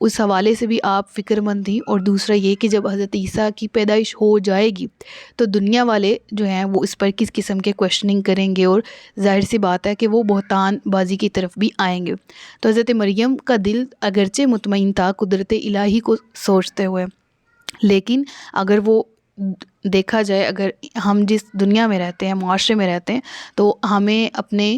اس حوالے سے بھی آپ فکر مند تھیں، اور دوسرا یہ کہ جب حضرت عیسیٰ کی پیدائش ہو جائے گی تو دنیا والے جو ہیں وہ اس پر کس قسم کے کویشچننگ کریں گے، اور ظاہر سی بات ہے کہ وہ بہتان بازی کی طرف بھی آئیں گے۔ تو حضرت مریم کا دل اگرچہ مطمئن تھا قدرت الہی کو سوچتے ہوئے، لیکن اگر وہ دیکھا جائے، اگر ہم جس دنیا میں رہتے ہیں، معاشرے میں رہتے ہیں، تو ہمیں اپنے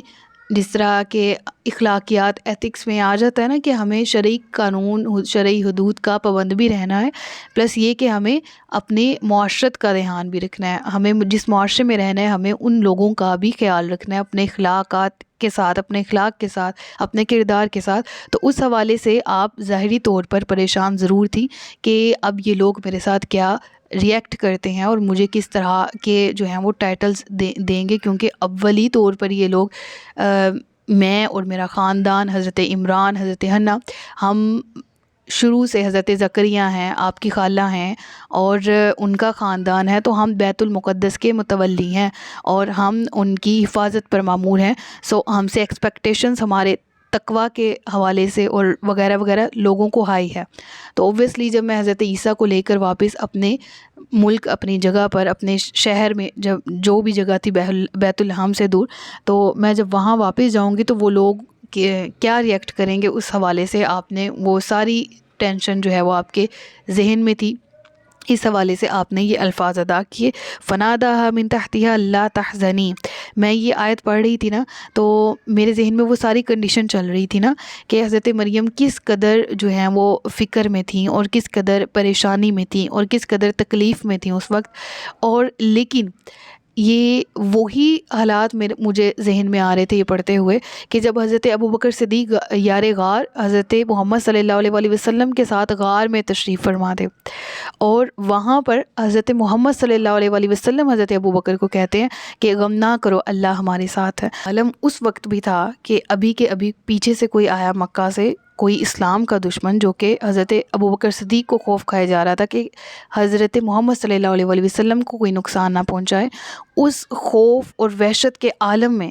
جس طرح کے اخلاقیات ایتھکس میں آ جاتا ہے نا کہ ہمیں شرعی قانون، شرعی حدود کا پابند بھی رہنا ہے، پلس یہ کہ ہمیں اپنے معاشرت کا دھیان بھی رکھنا ہے، ہمیں جس معاشرے میں رہنا ہے ہمیں ان لوگوں کا بھی خیال رکھنا ہے اپنے اخلاقات کے ساتھ، اپنے اخلاق کے ساتھ، اپنے کردار کے ساتھ۔ تو اس حوالے سے آپ ظاہری طور پر پریشان ضرور تھی کہ اب یہ لوگ میرے ساتھ کیا ریئیکٹ کرتے ہیں اور مجھے کس طرح کے جو ہیں وہ ٹائٹلز دیں گے، کیونکہ اولی طور پر یہ لوگ میں اور میرا خاندان، حضرت عمران، حضرت حنا، ہم شروع سے حضرت زکریا ہیں، آپ کی خالہ ہیں اور ان کا خاندان ہے، تو ہم بیت المقدس کے متولی ہیں اور ہم ان کی حفاظت پر مامور ہیں۔ سو ہم سے ایکسپیکٹیشنز ہمارے تقویٰ کے حوالے سے اور وغیرہ وغیرہ لوگوں کو ہائی ہے۔ تو اوبویسلی جب میں حضرت عیسیٰ کو لے کر واپس اپنے ملک، اپنی جگہ پر، اپنے شہر میں، جب جو بھی جگہ تھی بیت الحم سے دور، تو میں جب وہاں واپس جاؤں گی تو وہ لوگ کیا ریئیکٹ کریں گے، اس حوالے سے آپ نے وہ ساری ٹینشن جو ہے وہ آپ کے ذہن میں تھی، اس حوالے سے آپ نے یہ الفاظ ادا کیے۔ فناداہا من تحتہا لا تحزنی۔ میں یہ آیت پڑھ رہی تھی نا تو میرے ذہن میں وہ ساری کنڈیشن چل رہی تھی نا کہ حضرت مریم کس قدر جو ہیں وہ فکر میں تھیں اور کس قدر پریشانی میں تھیں اور کس قدر تکلیف میں تھیں اس وقت، اور لیکن یہ وہی حالات مجھے ذہن میں آ رہے تھے یہ پڑھتے ہوئے کہ جب حضرت ابوبکر صدیق یار غار حضرت محمد صلی اللہ علیہ وسلم کے ساتھ غار میں تشریف فرما تھے، اور وہاں پر حضرت محمد صلی اللہ علیہ وسلم حضرت ابوبکر کو کہتے ہیں کہ غم نہ کرو، اللہ ہمارے ساتھ ہے۔ عالم اس وقت بھی تھا کہ ابھی کے ابھی پیچھے سے کوئی آیا مکہ سے، کوئی اسلام کا دشمن جو کہ حضرت ابوبکر صدیق کو خوف کھایا جا رہا تھا کہ حضرت محمد صلی اللہ علیہ وسلم کو کوئی نقصان نہ پہنچائے۔ اس خوف اور وحشت کے عالم میں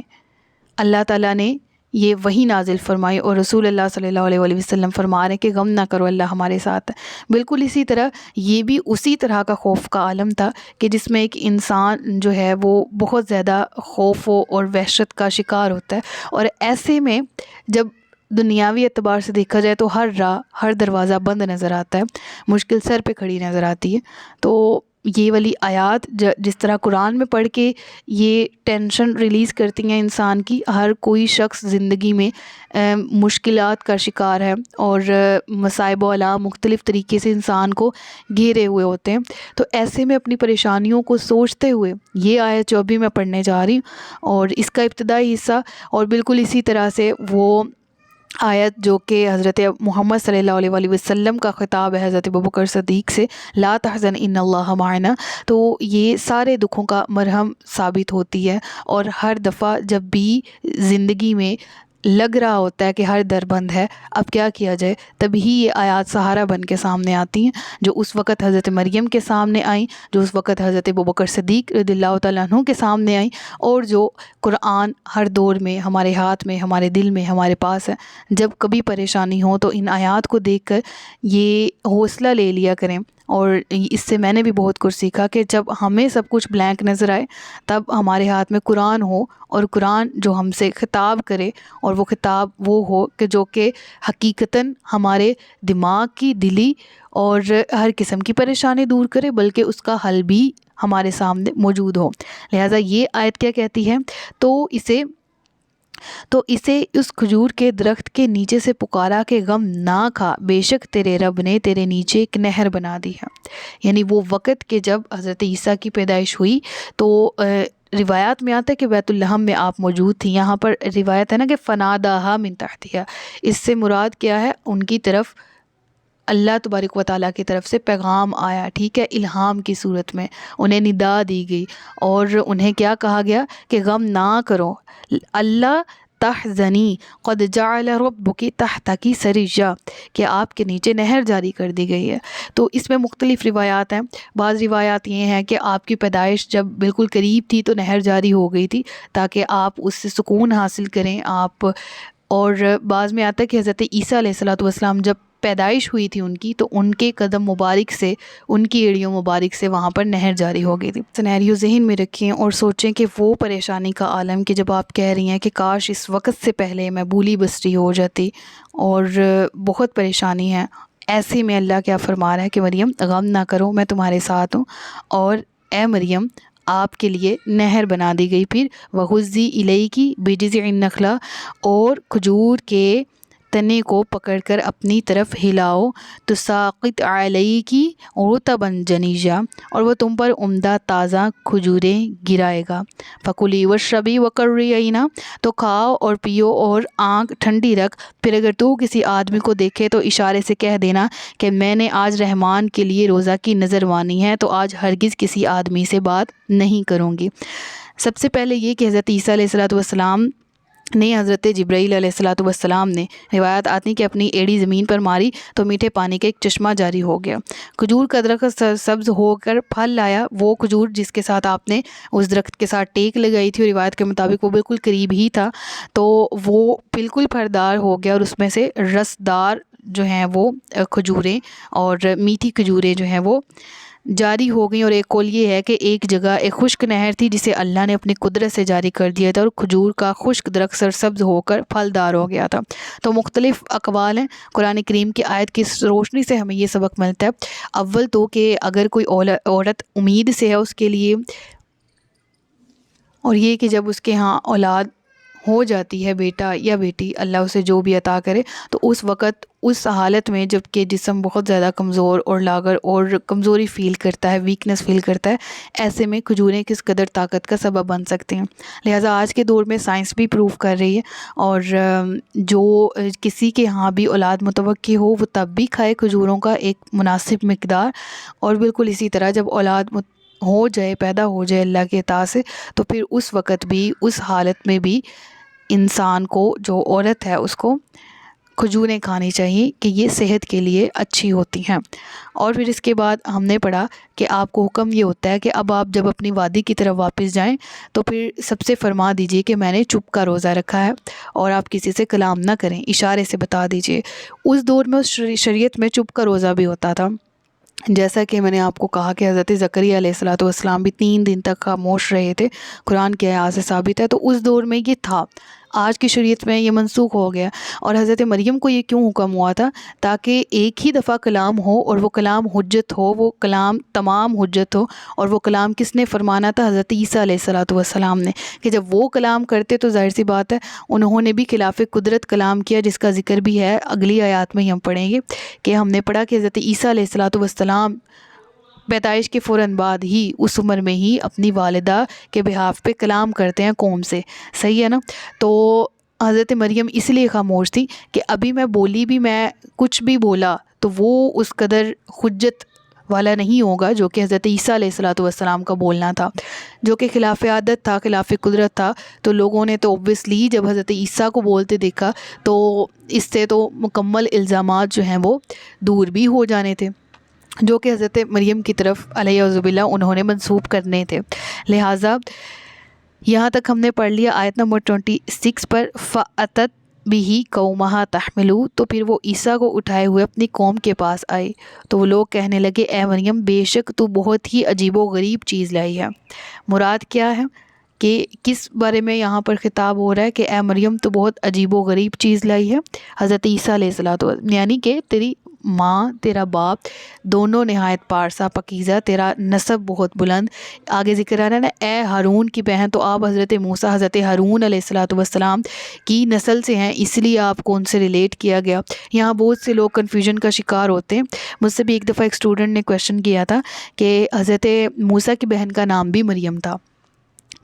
اللہ تعالیٰ نے یہ وحی نازل فرمائی، اور رسول اللہ صلی اللہ علیہ وسلم فرما رہے ہیں کہ غم نہ کرو، اللہ ہمارے ساتھ ہے۔ بالکل اسی طرح یہ بھی اسی طرح کا خوف کا عالم تھا کہ جس میں ایک انسان جو ہے وہ بہت زیادہ خوف اور وحشت کا شکار ہوتا ہے، اور ایسے میں جب دنیاوی اعتبار سے دیکھا جائے تو ہر راہ، ہر دروازہ بند نظر آتا ہے، مشکل سر پہ کھڑی نظر آتی ہے۔ تو یہ والی آیات جس طرح قرآن میں پڑھ کے یہ ٹینشن ریلیز کرتی ہیں انسان کی، ہر کوئی شخص زندگی میں مشکلات کا شکار ہے اور مصائب و آلام مختلف طریقے سے انسان کو گھیرے ہوئے ہوتے ہیں، تو ایسے میں اپنی پریشانیوں کو سوچتے ہوئے یہ آیت جو ابھی میں پڑھنے جا رہی ہوں اور اس کا ابتدائی حصہ، اور بالکل اسی طرح سے وہ آیت جو کہ حضرت محمد صلی اللہ علیہ وسلم کا خطاب ہے حضرت ابوبکر صدیق سے، لا تحزن ان اللہ معنا، تو یہ سارے دکھوں کا مرہم ثابت ہوتی ہے۔ اور ہر دفعہ جب بھی زندگی میں لگ رہا ہوتا ہے کہ ہر در بند ہے، اب کیا کیا جائے، تبھی یہ آیات سہارا بن کے سامنے آتی ہیں، جو اس وقت حضرت مریم کے سامنے آئیں، جو اس وقت حضرت ابوبکر صدیق رضی اللہ تعالیٰ عنہ کے سامنے آئیں، اور جو قرآن ہر دور میں ہمارے ہاتھ میں، ہمارے دل میں، ہمارے پاس ہے۔ جب کبھی پریشانی ہو تو ان آیات کو دیکھ کر یہ حوصلہ لے لیا کریں، اور اس سے میں نے بھی بہت کچھ سیکھا کہ جب ہمیں سب کچھ بلینک نظر آئے تب ہمارے ہاتھ میں قرآن ہو، اور قرآن جو ہم سے خطاب کرے، اور وہ خطاب وہ ہو کہ جو کہ حقیقتاً ہمارے دماغ کی، دلی اور ہر قسم کی پریشانی دور کرے، بلکہ اس کا حل بھی ہمارے سامنے موجود ہو۔ لہٰذا یہ آیت کیا کہتی ہے، تو اسے اس کھجور کے درخت کے نیچے سے پکارا کہ غم نہ کھا، بے شک تیرے رب نے تیرے نیچے ایک نہر بنا دی ہے۔ یعنی وہ وقت کہ جب حضرت عیسیٰ کی پیدائش ہوئی تو روایات میں آتا ہے کہ بیت الحم میں آپ موجود تھیں۔ یہاں پر روایت ہے نا کہ فناداہا من تحتہا، اس سے مراد کیا ہے، ان کی طرف اللہ تبارک و تعالیٰ کی طرف سے پیغام آیا، ٹھیک ہے، الہام کی صورت میں انہیں ندا دی گئی، اور انہیں کیا کہا گیا کہ غم نہ کرو، اللہ تحزنی قد جعل ربک تحتک سریا، کہ آپ کے نیچے نہر جاری کر دی گئی ہے۔ تو اس میں مختلف روایات ہیں، بعض روایات یہ ہیں کہ آپ کی پیدائش جب بالکل قریب تھی تو نہر جاری ہو گئی تھی تاکہ آپ اس سے سکون حاصل کریں آپ، اور بعض میں آتا ہے کہ حضرت عیسیٰ علیہ السلام جب پیدائش ہوئی تھی ان کی، تو ان کے قدم مبارک سے، ان کی ایڑیوں مبارک سے وہاں پر نہر جاری ہو گئی تھی۔ سینیریو ذہن میں رکھیں اور سوچیں کہ وہ پریشانی کا عالم کہ جب آپ کہہ رہی ہیں کہ کاش اس وقت سے پہلے میں بولی بسری ہو جاتی اور بہت پریشانی ہے، ایسے میں اللہ کیا فرما رہا ہے کہ مریم غم نہ کرو، میں تمہارے ساتھ ہوں، اور اے مریم آپ کے لیے نہر بنا دی گئی۔ پھر وَهُزِّي إِلَيْكِ بِجِذْعِ النَّخْلَةِ، اور کھجور کے تنے کو پکڑ کر اپنی طرف ہلاؤ، تُسَاقِطْ عَلَيْكِ رُطَبًا جَنِيًّا، اور وہ تم پر عمدہ تازہ کھجوریں گرائے گا۔ فَكُلِي وَاشْرَبِي وَقَرِّي عَيْنًا، تو کھاؤ اور پیو اور آنکھ ٹھنڈی رکھ۔ پھر اگر تو کسی آدمی کو دیکھے تو اشارے سے کہہ دینا کہ میں نے آج رحمان کے لیے روزہ کی نظر مانی ہے، تو آج ہرگز کسی آدمی سے بات نہیں کروں گی۔ سب سے پہلے یہ کہ حضرت عیسیٰ علیہ السلام نے حضرت جبرائیل علیہ السلام نے، روایت آتی کہ اپنی ایڑی زمین پر ماری تو میٹھے پانی کا ایک چشمہ جاری ہو گیا۔ کھجور کا درخت سبز ہو کر پھل لایا، وہ کھجور جس کے ساتھ آپ نے اس درخت کے ساتھ ٹیک لگائی تھی، روایت کے مطابق وہ بالکل قریب ہی تھا، تو وہ بالکل پھلدار ہو گیا، اور اس میں سے رسدار جو ہیں وہ کھجوریں اور میٹھی کھجوریں جو ہیں وہ جاری ہو گئیں۔ اور ایک قول یہ ہے کہ ایک جگہ ایک خشک نہر تھی جسے اللہ نے اپنی قدرت سے جاری کر دیا تھا، اور کھجور کا خشک درخت سرسبز ہو کر پھلدار ہو گیا تھا۔ تو مختلف اقوال ہیں، قرآن کریم کی آیت کی روشنی سے ہمیں یہ سبق ملتا ہے۔ اول تو کہ اگر کوئی عورت امید سے ہے اس کے لیے، اور یہ کہ جب اس کے ہاں اولاد ہو جاتی ہے، بیٹا یا بیٹی، اللہ اسے جو بھی عطا کرے، تو اس وقت اس حالت میں جب کہ جسم بہت زیادہ کمزور اور لاغر اور کمزوری فیل کرتا ہے، ویکنس فیل کرتا ہے، ایسے میں کھجوریں کس قدر طاقت کا سبب بن سکتے ہیں۔ لہٰذا آج کے دور میں سائنس بھی پروف کر رہی ہے، اور جو کسی کے ہاں بھی اولاد متوقع ہو وہ تب بھی کھائے کھجوروں کا ایک مناسب مقدار، اور بالکل اسی طرح جب اولاد ہو جائے، پیدا ہو جائے اللہ کے عطا سے، تو پھر اس وقت بھی، اس حالت میں بھی انسان کو، جو عورت ہے اس کو کھجوریں کھانی چاہیے کہ یہ صحت کے لیے اچھی ہوتی ہیں۔ اور پھر اس کے بعد ہم نے پڑھا کہ آپ کو حکم یہ ہوتا ہے کہ اب آپ جب اپنی وادی کی طرف واپس جائیں تو پھر سب سے فرما دیجئے کہ میں نے چپ کا روزہ رکھا ہے، اور آپ کسی سے کلام نہ کریں، اشارے سے بتا دیجئے۔ اس دور میں اس شریعت میں چپ کا روزہ بھی ہوتا تھا، جیسا کہ میں نے آپ کو کہا کہ حضرت زکریا علیہ السلام بھی 3 دن تک خاموش رہے تھے، قرآن کی آیات سے ثابت ہے، تو اس دور میں یہ تھا۔ آج کی شریعت میں یہ منسوخ ہو گیا، اور حضرت مریم کو یہ کیوں حکم ہوا تھا؟ تاکہ ایک ہی دفعہ کلام ہو، اور وہ کلام حجت ہو، وہ کلام تمام حجت ہو۔ اور وہ کلام کس نے فرمانا تھا؟ حضرت عیسیٰ علیہ السلام نے، کہ جب وہ کلام کرتے تو ظاہر سی بات ہے انہوں نے بھی خلاف قدرت کلام کیا، جس کا ذکر بھی ہے اگلی آیات میں ہی ہم پڑھیں گے، کہ ہم نے پڑھا کہ حضرت عیسیٰ علیہ السلام پیدائش کے فوراً بعد ہی اس عمر میں ہی اپنی والدہ کے بہاف پہ کلام کرتے ہیں قوم سے، صحیح ہے نا؟ تو حضرت مریم اس لیے خاموش تھی کہ ابھی میں بولی بھی، میں کچھ بھی بولا تو وہ اس قدر حجت والا نہیں ہوگا جو کہ حضرت عیسیٰ علیہ السلام کا بولنا تھا، جو کہ خلاف عادت تھا، خلاف قدرت تھا۔ تو لوگوں نے تو اوبویسلی جب حضرت عیسیٰ کو بولتے دیکھا تو اس سے تو مکمل الزامات جو ہیں وہ دور بھی ہو جانے تھے، جو کہ حضرت مریم کی طرف علیہ باللہ انہوں نے منسوب کرنے تھے۔ لہٰذا یہاں تک ہم نے پڑھ لیا آیت نمبر 26 پر، فَأَتَتْ بِهِ قَوْمَهَا تَحْمِلُهُ، تو پھر وہ عیسیٰ کو اٹھائے ہوئے اپنی قوم کے پاس آئے، تو وہ لوگ کہنے لگے اے مریم بے شک تو بہت ہی عجیب و غریب چیز لائی ہے۔ مراد کیا ہے کہ کس بارے میں یہاں پر خطاب ہو رہا ہے کہ اے مریم تو بہت عجیب و غریب چیز لائی ہے؟ حضرت عیسیٰ علیہ السلام، یعنی کہ تیری ماں، تیرا باپ دونوں نہایت پارسا پاکیزہ، تیرا نسب بہت بلند۔ آگے ذکر آ رہا ہے نا، اے ہارون کی بہن، تو آپ حضرت موسیٰ، حضرت ہارون علیہ السلام کی نسل سے ہیں، اس لیے آپ کو ان سے ریلیٹ کیا گیا۔ یہاں بہت سے لوگ کنفیوژن کا شکار ہوتے ہیں۔ مجھ سے بھی ایک دفعہ ایک اسٹوڈنٹ نے کویشچن کیا تھا کہ حضرت موسیٰ کی بہن کا نام بھی مریم تھا،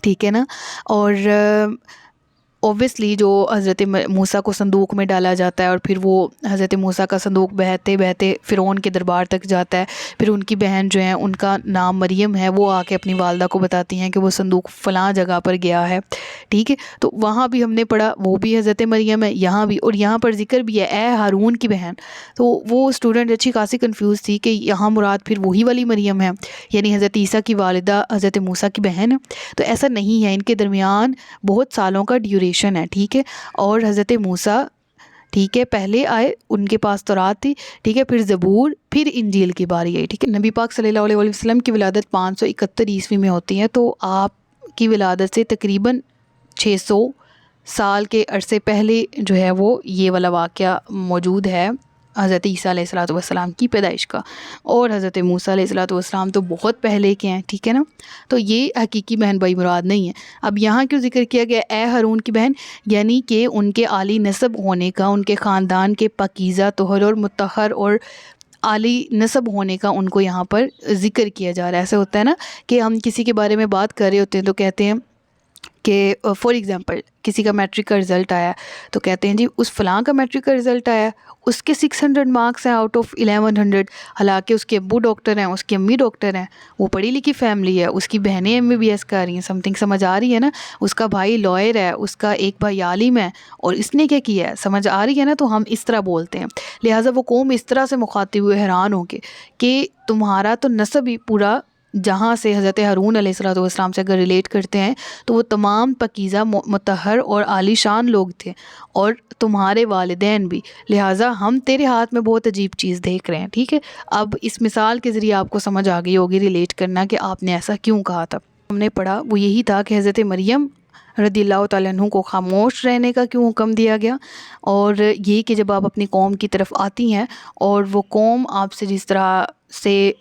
ٹھیک ہے نا؟ اور اوبویسلی جو حضرت موسیٰ کو صندوق میں ڈالا جاتا ہے، اور پھر وہ حضرت موسیٰ کا صندوق بہتے بہتے فرعون کے دربار تک جاتا ہے، پھر ان کی بہن جو ہیں ان کا نام مریم ہے، وہ آ کے اپنی والدہ کو بتاتی ہیں کہ وہ صندوق فلاں جگہ پر گیا ہے، ٹھیک ہے؟ تو وہاں بھی ہم نے پڑھا وہ بھی حضرت مریم ہے، یہاں بھی، اور یہاں پر ذکر بھی ہے اے ہارون کی بہن۔ تو وہ اسٹوڈنٹ اچھی خاصی کنفیوز تھی کہ یہاں مراد پھر وہی والی مریم ہے، یعنی حضرت عیسیٰ کی والدہ حضرت موسیٰ کی بہن ہے؟ تو ایسا نہیں ہے، ان کے درمیان بہت سالوں کا ڈیوریشن ہے، ٹھیک ہے؟ اور حضرت موسیٰ، ٹھیک ہے، پہلے آئے ان کے پاس تورات تھی، ٹھیک ہے، پھر زبور، پھر انجیل کی باری آئی، ٹھیک ہے۔ نبی پاک صلی اللہ علیہ وسلم کی ولادت 571 عیسوی میں ہوتی ہے، تو آپ کی ولادت سے تقریباً 600 سال کے عرصے پہلے جو ہے وہ یہ والا واقعہ موجود ہے حضرت عیسیٰ علیہ الصلوۃ والسلام کی پیدائش کا، اور حضرت موسیٰ علیہ الصلوۃ والسلام تو بہت پہلے کے ہیں، ٹھیک ہے نا۔ تو یہ حقیقی بہن بھائی مراد نہیں ہے۔ اب یہاں کیوں ذکر کیا گیا اے ہارون کی بہن، یعنی کہ ان کے عالی نسب ہونے کا، ان کے خاندان کے پاکیزہ، طہر اور مطہر اور عالی نسب ہونے کا ان کو یہاں پر ذکر کیا جا رہا ہے۔ ایسے ہوتا ہے نا کہ ہم کسی کے بارے میں بات کر رہے ہوتے ہیں تو کہتے ہیں کہ فار ایگزامپل کسی کا میٹرک کا رزلٹ آیا تو کہتے ہیں جی اس فلاں کا میٹرک کا رزلٹ آیا، اس کے 600 مارکس ہیں آؤٹ آف 1100، حالانکہ اس کے ابو ڈاکٹر ہیں، اس کی امی ڈاکٹر ہیں، وہ پڑھی لکھی فیملی ہے، اس کی بہنیں MBBS کر رہی ہیں، سم تھنگ سمجھ آ رہی ہے نا، اس کا بھائی لائر ہے، اس کا ایک بھائی عالم ہے، اور اس نے کیا کیا ہے، سمجھ آ رہی ہے نا۔ تو ہم اس طرح بولتے ہیں، لہٰذا وہ قوم اس طرح سے مخاطب ہوئے حیران ہو کے کہ تمہارا تو نسب ہی پورا جہاں سے حضرت ہارون علیہ الصلوۃ والسلام سے اگر ریلیٹ کرتے ہیں تو وہ تمام پاکیزہ، مطہر اور عالی شان لوگ تھے، اور تمہارے والدین بھی، لہٰذا ہم تیرے ہاتھ میں بہت عجیب چیز دیکھ رہے ہیں، ٹھیک ہے۔ اب اس مثال کے ذریعے آپ کو سمجھ آ گئی ہوگی ریلیٹ کرنا کہ آپ نے ایسا کیوں کہا تھا۔ ہم نے پڑھا وہ یہی تھا کہ حضرت مریم رضی اللہ تعالیٰ عنہ کو خاموش رہنے کا کیوں حکم دیا گیا، اور یہ کہ جب آپ اپنی قوم کی طرف آتی ہیں اور وہ قوم آپ سے جس طرح سے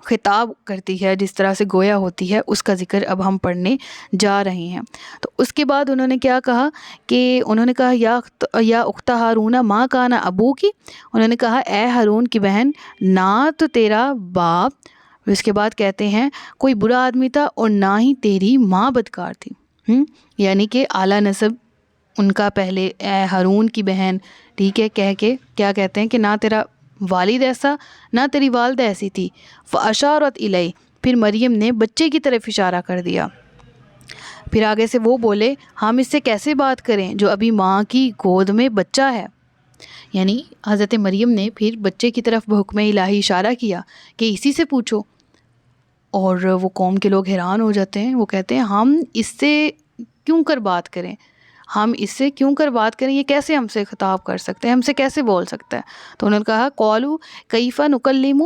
خطاب کرتی ہے، جس طرح سے گویا ہوتی ہے، اس کا ذکر اب ہم پڑھنے جا رہے ہیں۔ تو اس کے بعد انہوں نے کیا کہا کہ انہوں نے کہا یا اخت ہارون ما کان ابو کی، انہوں نے کہا اے ہارون کی بہن نہ تو تیرا باپ، اس کے بعد کہتے ہیں کوئی برا آدمی تھا اور نہ ہی تیری ماں بدکار تھی، یعنی کہ اعلیٰ نسب ان کا پہلے اے ہارون کی بہن، ٹھیک ہے، کہہ کے کیا کہتے ہیں کہ نہ تیرا والد ایسا نہ تیری والدہ ایسی تھی۔ فاشارت الیہ، پھر مریم نے بچے کی طرف اشارہ کر دیا، پھر آگے سے وہ بولے ہم اس سے کیسے بات کریں جو ابھی ماں کی گود میں بچہ ہے، یعنی حضرت مریم نے پھر بچے کی طرف بحکم الہی اشارہ کیا کہ اسی سے پوچھو، اور وہ قوم کے لوگ حیران ہو جاتے ہیں، وہ کہتے ہیں ہم اس سے کیوں کر بات کریں، ہم اس سے کیوں کر بات کریں، یہ کیسے ہم سے خطاب کر سکتے ہیں، ہم سے کیسے بول سکتا ہے۔ تو انہوں نے کہا قالوا کیف نکلم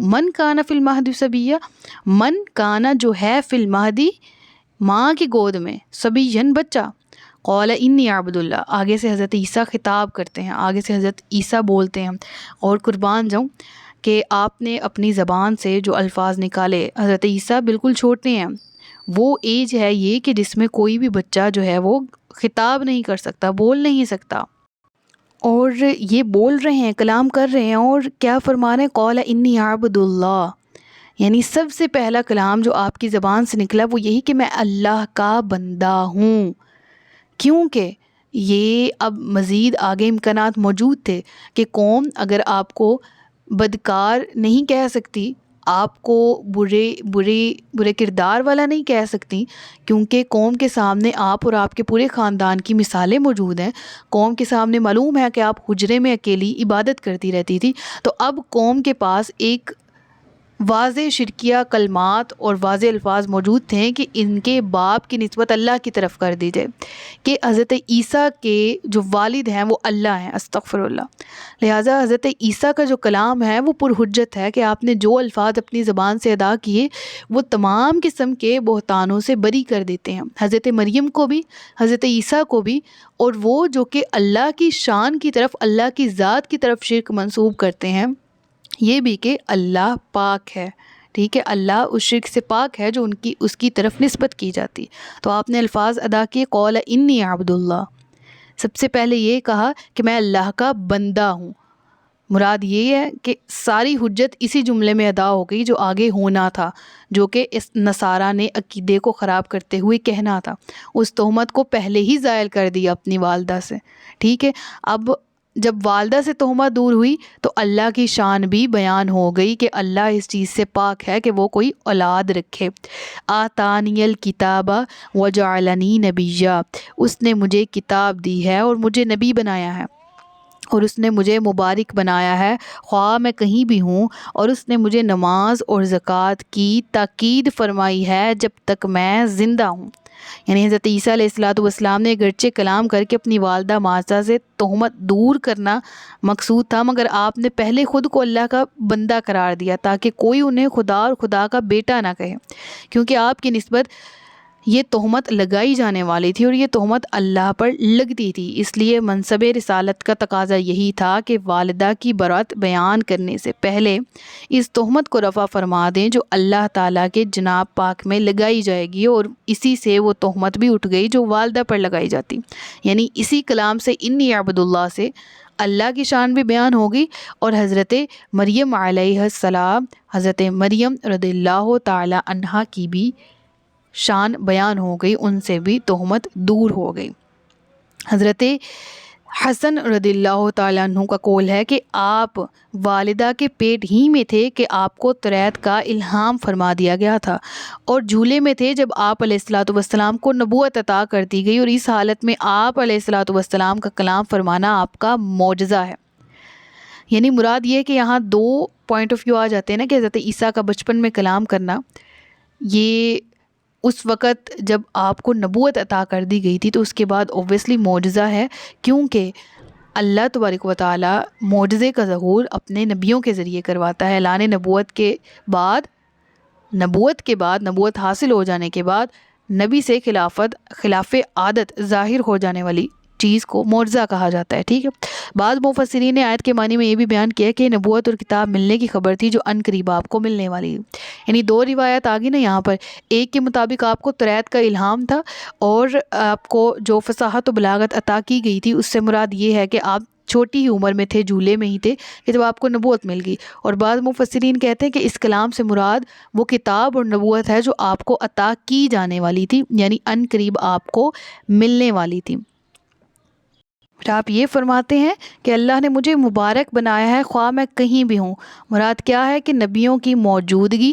من کان فی المہد صبیا، من کانا جو ہے فی المہدی ماں کی گود میں، صبیًا بچہ، قال انی عبد اللہ، آگے سے حضرت عیسیٰ خطاب کرتے ہیں، آگے سے حضرت عیسیٰ بولتے ہیں، اور قربان جاؤں کہ آپ نے اپنی زبان سے جو الفاظ نکالے، حضرت عیسیٰ بالکل چھوٹے ہیں، وہ ایج ہے یہ کہ جس میں کوئی بھی بچہ جو ہے وہ خطاب نہیں کر سکتا، بول نہیں سکتا، اور یہ بول رہے ہیں، کلام کر رہے ہیں، اور کیا فرما رہے ہیں، قال انی عبد اللہ، یعنی سب سے پہلا کلام جو آپ کی زبان سے نکلا وہ یہی کہ میں اللہ کا بندہ ہوں، کیونکہ یہ اب مزید آگے امکانات موجود تھے کہ قوم اگر آپ کو بدکار نہیں کہہ سکتی، آپ کو برے کردار والا نہیں کہہ سکتی، کیونکہ قوم کے سامنے آپ اور آپ کے پورے خاندان کی مثالیں موجود ہیں، قوم کے سامنے معلوم ہے کہ آپ حجرے میں اکیلی عبادت کرتی رہتی تھی، تو اب قوم کے پاس ایک واضح شرکیہ کلمات اور واضح الفاظ موجود تھے کہ ان کے باپ کی نسبت اللہ کی طرف کر دی جائے، کہ حضرت عیسیٰ کے جو والد ہیں وہ اللہ ہیں، استغفر اللہ، لہٰذا حضرت عیسیٰ کا جو کلام ہے وہ پرحجت ہے کہ آپ نے جو الفاظ اپنی زبان سے ادا کیے وہ تمام قسم کے بہتانوں سے بری کر دیتے ہیں، حضرت مریم کو بھی، حضرت عیسیٰ کو بھی، اور وہ جو کہ اللہ کی شان کی طرف، اللہ کی ذات کی طرف شرک منسوب کرتے ہیں، یہ بھی کہ اللہ پاک ہے، ٹھیک ہے، اللہ اس شرک سے پاک ہے جو اس کی طرف نسبت کی جاتی۔ تو آپ نے الفاظ ادا کیے قال انی عبد اللہ، سب سے پہلے یہ کہا کہ میں اللہ کا بندہ ہوں، مراد یہ ہے کہ ساری حجت اسی جملے میں ادا ہو گئی جو آگے ہونا تھا، جو کہ اس نصارہ نے عقیدے کو خراب کرتے ہوئے کہنا تھا، اس تہمت کو پہلے ہی زائل کر دیا اپنی والدہ سے، ٹھیک ہے۔ اب جب والدہ سے تہمت دور ہوئی تو اللہ کی شان بھی بیان ہو گئی کہ اللہ اس چیز سے پاک ہے کہ وہ کوئی اولاد رکھے۔ آتانی الکتاب وجعلنی نبیا، اس نے مجھے کتاب دی ہے اور مجھے نبی بنایا ہے، اور اس نے مجھے مبارک بنایا ہے خواہ میں کہیں بھی ہوں، اور اس نے مجھے نماز اور زکوٰۃ کی تاکید فرمائی ہے جب تک میں زندہ ہوں۔ یعنی حضرت عیسیٰ علیہ السلام نے اگرچہ کلام کر کے اپنی والدہ مارثا سے تہمت دور کرنا مقصود تھا، مگر آپ نے پہلے خود کو اللہ کا بندہ قرار دیا تاکہ کوئی انہیں خدا اور خدا کا بیٹا نہ کہے، کیونکہ آپ کی نسبت یہ تہمت لگائی جانے والی تھی اور یہ تہمت اللہ پر لگتی تھی۔ اس لیے منصب رسالت کا تقاضا یہی تھا کہ والدہ کی برات بیان کرنے سے پہلے اس تہمت کو رفع فرما دیں جو اللہ تعالیٰ کے جناب پاک میں لگائی جائے گی، اور اسی سے وہ تہمت بھی اٹھ گئی جو والدہ پر لگائی جاتی، یعنی اسی کلام سے انی عبد اللہ سے اللہ کی شان بھی بیان ہوگی، اور حضرت مریم علیہ السلام، حضرت مریم رضی اللہ تعالی عنہا کی بھی شان بیان ہو گئی، ان سے بھی تہمت دور ہو گئی۔ حضرت حسن رضی اللہ تعالیٰ عنہ کا قول ہے کہ آپ والدہ کے پیٹ ہی میں تھے کہ آپ کو تریت کا الہام فرما دیا گیا تھا، اور جھولے میں تھے جب آپ علیہ السلام کو نبوت عطا کر دی گئی، اور اس حالت میں آپ علیہ السلام کا کلام فرمانا آپ کا معجزہ ہے۔ یعنی مراد یہ ہے کہ یہاں دو پوائنٹ آف ویو آ جاتے ہیں نا، کہ حضرت عیسیٰ کا بچپن میں کلام کرنا یہ اس وقت جب آپ کو نبوت عطا کر دی گئی تھی، تو اس کے بعد اوبویسلی معجزہ ہے، کیونکہ اللہ تبارک و تعالیٰ معجزے کا ظہور اپنے نبیوں کے ذریعے کرواتا ہے۔ اعلان نبوت کے بعد نبوت حاصل ہو جانے کے بعد نبی سے خلاف عادت ظاہر ہو جانے والی چیز کو معجزہ کہا جاتا ہے، ٹھیک ہے۔ بعض مفسرین نے آیت کے معنی میں یہ بھی بیان کیا کہ نبوت اور کتاب ملنے کی خبر تھی جو ان قریب آپ کو ملنے والی ہے۔ یعنی دو روایت آ گئی نا یہاں پر، ایک کے مطابق آپ کو تریت کا الہام تھا، اور آپ کو جو فصاحت و بلاغت عطا کی گئی تھی اس سے مراد یہ ہے کہ آپ چھوٹی ہی عمر میں تھے، جھولے میں ہی تھے کہ جب آپ کو نبوت مل گئی۔ اور بعض مفسرین کہتے ہیں کہ اس کلام سے مراد وہ کتاب اور نبوت ہے جو آپ کو عطا کی جانے والی تھی، یعنی ان قریب آپ کو ملنے والی تھی۔ پھر آپ یہ فرماتے ہیں کہ اللہ نے مجھے مبارک بنایا ہے خواہ میں کہیں بھی ہوں۔ مراد کیا ہے کہ نبیوں کی موجودگی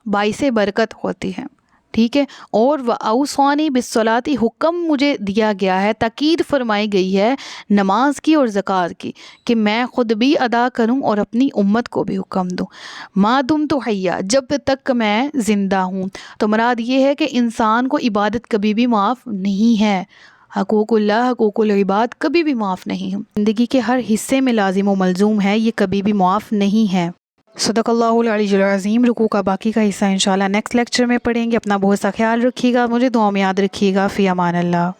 باعث برکت ہوتی ہے، ٹھیک ہے۔ اور وَأَوْصَانِي بِالصَّلَاةِ حکم مجھے دیا گیا ہے، تاکید فرمائی گئی ہے نماز کی اور زکوٰۃ کی، کہ میں خود بھی ادا کروں اور اپنی امت کو بھی حکم دوں، مَا دُمْتُ حَيًّا، جب تک میں زندہ ہوں۔ تو مراد یہ ہے کہ انسان کو عبادت کبھی بھی معاف نہیں ہے، حقوق اللہ، حقوق العباد کبھی بھی معاف نہیں ہے، زندگی کے ہر حصے میں لازم و ملزوم ہے، یہ کبھی بھی معاف نہیں ہے۔ صدق اللہ العلی العظیم۔ رکوع کا باقی کا حصہ انشاءاللہ نیکسٹ لیکچر میں پڑھیں گے۔ اپنا بہت سا خیال رکھیے گا، مجھے دعا میں یاد رکھیے گا۔ فی امان اللہ۔